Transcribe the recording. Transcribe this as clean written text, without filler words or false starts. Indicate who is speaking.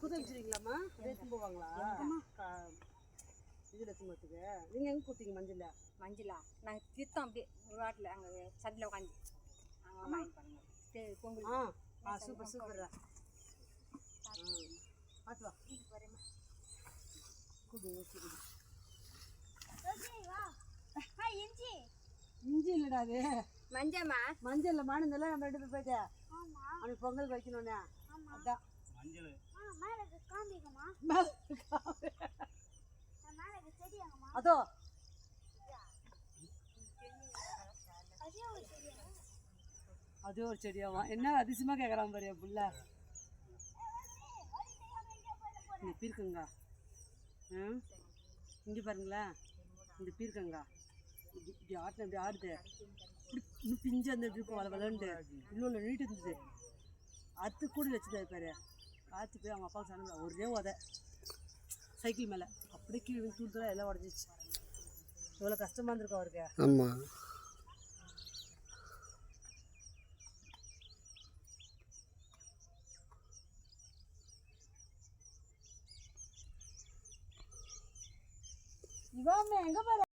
Speaker 1: குத்த வச்சிருக்கீங்களாம்மா? எடுத்துன்னு போவாங்களா? இதில் எடுத்து போகிறதுக்கு நீங்கள் எங்கே கொடுத்தீங்க மஞ்சளா?
Speaker 2: நாங்கள் திருத்தோம் அப்படியே ஒரு வாட்டில் அங்கே சட்டில் உட்காந்து அங்கே வாங்கி பண்ணுங்க பொங்கல்.
Speaker 1: சூப்பர் சூப்பர்ரா. பார்த்து வா இஞ்சி இல்லைடா அது மஞ்சள் இல்லை மாடுந்தெல்லாம் நம்ம 2 பேர் போயிட்டு அவனுக்கு பொங்கல் வைக்கணும்னே அதான் அதோ அது ஒரு செடியாவா? என்ன அதிசயமா கேட்குறான் பாரு என் புள்ள. இந்த பீர்க்கங்கா இங்கே பாருங்களேன், இந்த பீர்க்கங்கா இப்படி ஆட்டின இப்படி ஆடுது, இப்படி இன்னும் பிஞ்சு அந்த இப்படி வள வளர்ந்து இன்னொன்று நீட்டு இருந்தது. அது கூட வச்சுருந்தாரு பாரு. காய்ச்சி போய் அவங்க அப்பாவுக்கு சொன்ன ஒரே உதை சைக்கிள் மேலே அப்படியே கீழே தூள் எல்லாம் உடஞ்சிச்சு. எவ்வளோ கஷ்டமாக இருந்திருக்கும் அவருக்கு.
Speaker 3: ஆமாம்.
Speaker 1: இவாமே எங்கே பாரு.